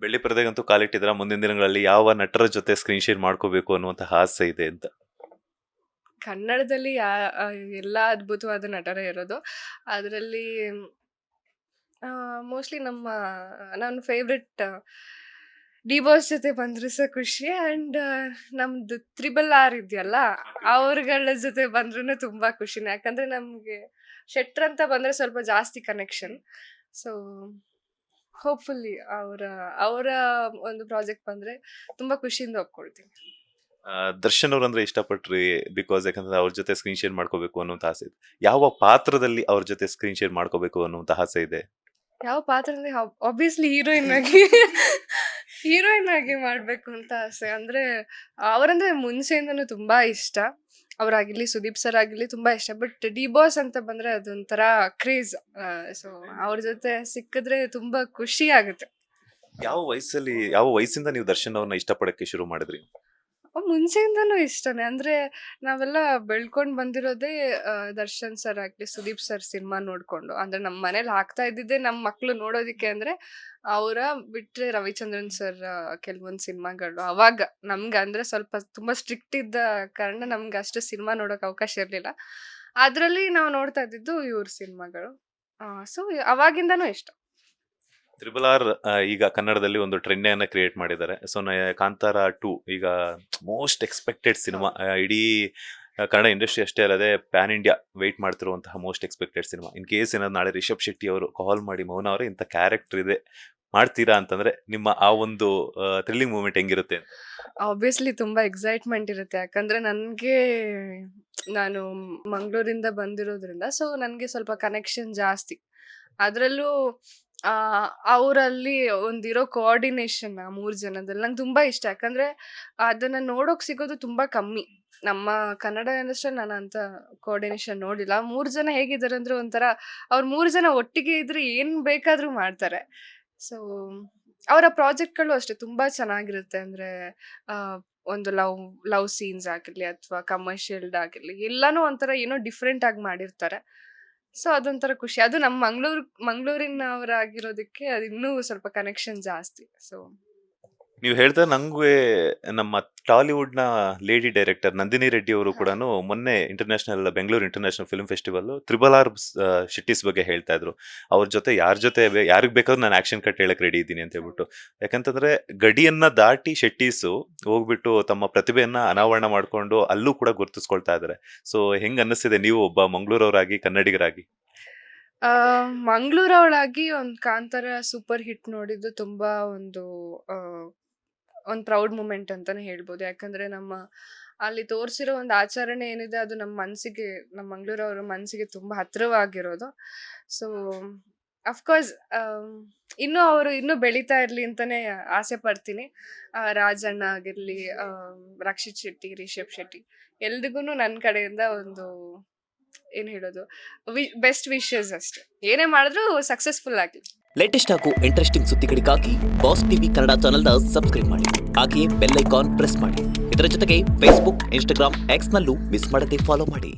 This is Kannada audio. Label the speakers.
Speaker 1: ಬೆಳ್ಳಿ ಪರದೆಗಂತೂ ಕಾಲಿಟ್ಟಿದ್ರ ಮುಂದಿನ ದಿನಗಳಲ್ಲಿ ಯಾವ ನಟರ ಜೊತೆ ಸ್ಕ್ರೀನ್ ಶೇರ್ ಮಾಡ್ಕೋಬೇಕು ಅನ್ನುವಂತಹ ಆಸೆ ಇದೆ ಅಂತ?
Speaker 2: ಕನ್ನಡದಲ್ಲಿ ಎಲ್ಲ ಅದ್ಭುತವಾದ ನಟರೇ ಇರೋದು. ಅದರಲ್ಲಿ ಮೋಸ್ಟ್ಲಿ ನನ್ನ ಫೇವ್ರೆಟ್ ಡಿ ಬಾಸ್ ಜೊತೆ ಬಂದ್ರೆ ಸಹ ಖುಷಿ. ಆ್ಯಂಡ್ ನಮ್ದು ತ್ರಿಬಲ್ ಆರ್ ಇದೆಯಲ್ಲ, ಅವ್ರಗಳ ಜೊತೆ ಬಂದ್ರೂ ತುಂಬ ಖುಷಿನೇ. ಯಾಕಂದರೆ ನಮಗೆ ಶೆಟ್ರ್ ಅಂತ ಬಂದರೆ ಸ್ವಲ್ಪ ಜಾಸ್ತಿ ಕನೆಕ್ಷನ್. ಸೊ ಹೋಪ್ಫುಲ್ಲಿ ಅವರ ಅವರ ಒಂದು ಪ್ರಾಜೆಕ್ಟ್ ಬಂದರೆ ತುಂಬ ಖುಷಿಯಿಂದ ಒಪ್ಕೊಳ್ತೀನಿ.
Speaker 1: ದರ್ಶನ್ ಅವ್ರಂದ್ರೆ ಇಷ್ಟಪಟ್ರಿ ಬಿಕಾಸ್ ಯಾಕಂದ್ರೆ ಅವ್ರ ಜೊತೆ ಸ್ಕ್ರೀನ್ ಶೇರ್ ಮಾಡ್ಕೋಬೇಕು ಅನ್ನುವಂತ ಆಸೆ ಇದೆ. ಯಾವ ಪಾತ್ರದಲ್ಲಿ ಅವ್ರ ಜೊತೆ ಸ್ಕ್ರೀನ್ ಶೇರ್ ಮಾಡ್ಕೋಬೇಕು ಅನ್ನುವಂತ ಆಸೆ ಇದೆ?
Speaker 2: ಯಾವ ಪಾತ್ರ ಅಂದರೆ ಆಬ್ವಿಯಸ್ಲಿ ಹೀರೋಯಿನ್ ಆಗಿ ಮಾಡಬೇಕು ಅಂತ ಆಸೆ. ಅಂದರೆ ಅವರಂದರೆ ಮುಂಚೆಯಿಂದನೂ ತುಂಬ ಇಷ್ಟ. ಅವರಾಗಿರಲಿ, ಸುದೀಪ್ ಸರ್ ಆಗಿರಲಿ ತುಂಬ ಇಷ್ಟ. ಬಟ್ ಡಿ ಬಾಸ್ ಅಂತ ಬಂದರೆ ಅದೊಂಥರ ಕ್ರೇಜ್. ಸೊ ಅವ್ರ ಜೊತೆ ಸಿಕ್ಕಿದ್ರೆ ತುಂಬ ಖುಷಿ ಆಗುತ್ತೆ.
Speaker 1: ಯಾವ ವಯಸ್ಸಿಂದ ನೀವು ದರ್ಶನ್ ಅವ್ರನ್ನ ಇಷ್ಟಪಡಕ್ಕೆ ಶುರು ಮಾಡಿದ್ರಿ?
Speaker 2: ಮುಂಚೆಯಿಂದನೂ ಇಷ್ಟನೇ. ಅಂದರೆ ನಾವೆಲ್ಲ ಬೆಳ್ಕೊಂಡು ಬಂದಿರೋದೇ ದರ್ಶನ್ ಸರ್ ಆಗಲಿ, ಸುದೀಪ್ ಸರ್ ಸಿನಿಮಾ ನೋಡಿಕೊಂಡು. ಅಂದರೆ ನಮ್ಮ ಮನೇಲಿ ಹಾಕ್ತಾ ಇದ್ದಿದ್ದೆ ನಮ್ಮ ಮಕ್ಕಳು ನೋಡೋದಕ್ಕೆ. ಅಂದರೆ ಅವರ ಬಿಟ್ಟರೆ ರವಿಚಂದ್ರನ್ ಸರ್ ಕೆಲವೊಂದು ಸಿನಿಮಾಗಳು ಅವಾಗ ನಮ್ಗೆ ಅಂದರೆ ಸ್ವಲ್ಪ ತುಂಬ ಸ್ಟ್ರಿಕ್ಟ್ ಇದ್ದ ಕಾರಣ ನಮ್ಗೆ ಅಷ್ಟು ಸಿನಿಮಾ ನೋಡೋಕೆ ಅವಕಾಶ ಇರಲಿಲ್ಲ. ಅದರಲ್ಲಿ ನಾವು ನೋಡ್ತಾ ಇದ್ದಿದ್ದು ಇವ್ರ ಸಿನಿಮಾಗಳು. ಸೊ ಅವಾಗಿಂದನೂ ಇಷ್ಟ.
Speaker 1: ತ್ರಿಬಲ್ ಆರ್ ಈಗ ಕನ್ನಡದಲ್ಲಿ ಒಂದು ಟ್ರೆಂಡ್ ಅನ್ನ ಕ್ರಿಯೇಟ್ ಮಾಡಿದ್ದಾರೆ. ಸೊ ಕಾಂತಾರ 2 ಈಗ ಮೋಸ್ಟ್ ಎಕ್ಸ್ಪೆಕ್ಟೆಡ್ ಸಿನಿಮಾ. ಇಡೀ ಕನ್ನಡ ಇಂಡಸ್ಟ್ರಿ ಅಷ್ಟೇ ಅಲ್ಲದೆ ಪ್ಯಾನ್ ಇಂಡಿಯಾ ವೆಯ್ಟ್ ಮಾಡ್ತಿರುವಂತಹ most expected cinema. In case ಏನಾದ್ರು ನಾಳೆ ರಿಷಬ್ ಶೆಟ್ಟಿ ಅವರು ಕಾಲ್ ಮಾಡಿ, ಮೌನ ಅವರೇ ಇಂಥ ಕ್ಯಾರೆಕ್ಟರ್ ಇದೆ ಮಾಡ್ತೀರಾ ಅಂತಂದ್ರೆ ನಿಮ್ಮ ಆ ಒಂದು ಥ್ರಿಲ್ಲಿಂಗ್ ಮೂಮೆಂಟ್ ಹೆಂಗಿರುತ್ತೆ?
Speaker 2: ಆಬ್ವಿಯಸ್ಲಿ ತುಂಬ ಎಕ್ಸೈಟ್ಮೆಂಟ್ ಇರುತ್ತೆ. ಯಾಕಂದರೆ ನಾನು ಮಂಗಳೂರಿಂದ ಬಂದಿರೋದ್ರಿಂದ ಸೊ ನನಗೆ ಸ್ವಲ್ಪ ಕನೆಕ್ಷನ್ ಜಾಸ್ತಿ. ಅದರಲ್ಲೂ ಅವರಲ್ಲಿ ಒಂದಿರೋ ಕೋಆರ್ಡಿನೇಷನ್ ಆ 3 ಜನದಲ್ಲಿ ನಂಗೆ ತುಂಬ ಇಷ್ಟ. ಯಾಕಂದರೆ ಅದನ್ನು ನೋಡೋಕೆ ಸಿಗೋದು ತುಂಬ ಕಮ್ಮಿ. ನಮ್ಮ ಕನ್ನಡ ಇಂಡಸ್ಟ್ರಿಯಲ್ಲಿ ನಾನು ಅಂಥ ಕೋಆರ್ಡಿನೇಷನ್ ನೋಡಿಲ್ಲ. 3 ಜನ ಹೇಗಿದ್ದಾರೆ ಅಂದರೆ ಒಂಥರ ಅವ್ರು 3 ಜನ ಒಟ್ಟಿಗೆ ಇದ್ದರೆ ಏನು ಬೇಕಾದರೂ ಮಾಡ್ತಾರೆ. ಸೊ ಅವರ ಪ್ರಾಜೆಕ್ಟ್ಗಳು ಅಷ್ಟೇ ತುಂಬ ಚೆನ್ನಾಗಿರುತ್ತೆ. ಅಂದರೆ ಒಂದು ಲವ್ ಸೀನ್ಸ್ ಆಗಿರಲಿ ಅಥವಾ ಕಮರ್ಷಿಯಲ್ಡ್ ಆಗಿರಲಿ, ಎಲ್ಲನೂ ಒಂಥರ ಏನೋ ಡಿಫ್ರೆಂಟ್ ಆಗಿ ಮಾಡಿರ್ತಾರೆ. ಸೊ ಅದೊಂಥರ ಖುಷಿ. ಅದು ನಮ್ಮ ಮಂಗಳೂರಿನವರಾಗಿರೋದಕ್ಕೆ ಅದು ಇನ್ನೂ ಸ್ವಲ್ಪ ಕನೆಕ್ಷನ್ ಜಾಸ್ತಿ. ಸೊ
Speaker 1: ನೀವು ಹೇಳ್ತಾ ನಂಗೆ ನಮ್ಮ ಟಾಲಿವುಡ್ ನ ಲೇಡಿ ಡೈರೆಕ್ಟರ್ ನಂದಿನಿ ರೆಡ್ಡಿ ಅವರು ಕೂಡ ಮೊನ್ನೆ Bengaluru international film festival triple R ಶಿಟ್ಟೀಸ್ ಬಗ್ಗೆ ಹೇಳ್ತಾ ಇದ್ರು. ಅವ್ರ ಜೊತೆ ಯಾರಿಗ್ ಬೇಕಾದ್ರೂ ನಾನು ಆಕ್ಷನ್ ಕಟ್ ಹೇಳಕ್ ರೆಡಿ ಇದ್ದೀನಿ ಅಂತ ಹೇಳ್ಬಿಟ್ಟು. ಯಾಕಂತಂದ್ರೆ ಗಡಿಯನ್ನ ದಾಟಿ ಶೆಟ್ಟೀಸು ಹೋಗ್ಬಿಟ್ಟು ತಮ್ಮ ಪ್ರತಿಭೆಯನ್ನ ಅನಾವರಣ ಮಾಡ್ಕೊಂಡು ಅಲ್ಲೂ ಕೂಡ ಗುರುತಿಸ್ಕೊಳ್ತಾ ಇದಾರೆ. ಸೊ ಹೆಂಗ್ ಅನ್ನಿಸ್ತಿದೆ ನೀವು ಒಬ್ಬ ಮಂಗಳೂರವರಾಗಿ, ಕನ್ನಡಿಗರಾಗಿ?
Speaker 2: ಮಂಗಳೂರವಳಾಗಿ ಒಂದು ಕಾಂತಾರ ಸೂಪರ್ ಹಿಟ್ ನೋಡಿದ್ದು ತುಂಬ ಒಂದು ಪ್ರೌಡ್ ಮೂಮೆಂಟ್ ಅಂತಲೇ ಹೇಳ್ಬೋದು. ಯಾಕಂದರೆ ಅಲ್ಲಿ ತೋರಿಸಿರೋ ಒಂದು ಆಚರಣೆ ಏನಿದೆ ಅದು ನಮ್ಮ ಮಂಗಳೂರವರ ಮನಸ್ಸಿಗೆ ತುಂಬ ಹತ್ತಿರವಾಗಿರೋದು. ಸೊ ಅಫ್ಕೋರ್ಸ್ ಅವರು ಇನ್ನೂ ಬೆಳೀತಾ ಇರಲಿ ಅಂತಲೇ ಆಸೆ ಪಡ್ತೀನಿ. ರಾಜಣ್ಣ ಆಗಿರಲಿ, ರಕ್ಷಿತ್ ಶೆಟ್ಟಿ, ರಿಷಬ್ ಶೆಟ್ಟಿ, ಎಲ್ರಿಗೂ ನನ್ನ ಕಡೆಯಿಂದ ಒಂದು ಏನು ಹೇಳೋದು, ಬೆಸ್ಟ್ ವಿಶಸ್ ಅಷ್ಟೇ. ಏನೇ ಮಾಡಿದ್ರು ಸಕ್ಸಸ್ಫುಲ್ ಆಗಲಿ.
Speaker 3: ಲೇಟೆಸ್ಟ್ ಹಾಗೂ ಇಂಟ್ರೆಸ್ಟಿಂಗ್ ಸುದ್ದಿಗಳಿಗಾಗಿ ಬಾಸ್ ಟಿವಿ ಕನ್ನಡ ಚಾನೆಲ್ನ ಸಬ್ಸ್ಕ್ರೈಬ್ ಮಾಡಿ. ಹಾಗೆಯೇ ಬೆಲ್ ಐಕಾನ್ ಪ್ರೆಸ್ ಮಾಡಿ. ಇದರ ಜೊತೆಗೆ ಫೇಸ್ಬುಕ್, ಇನ್ಸ್ಟಾಗ್ರಾಮ್, ಎಕ್ಸ್ನಲ್ಲೂ ಮಿಸ್ ಮಾಡದೆ ಫಾಲೋ ಮಾಡಿ.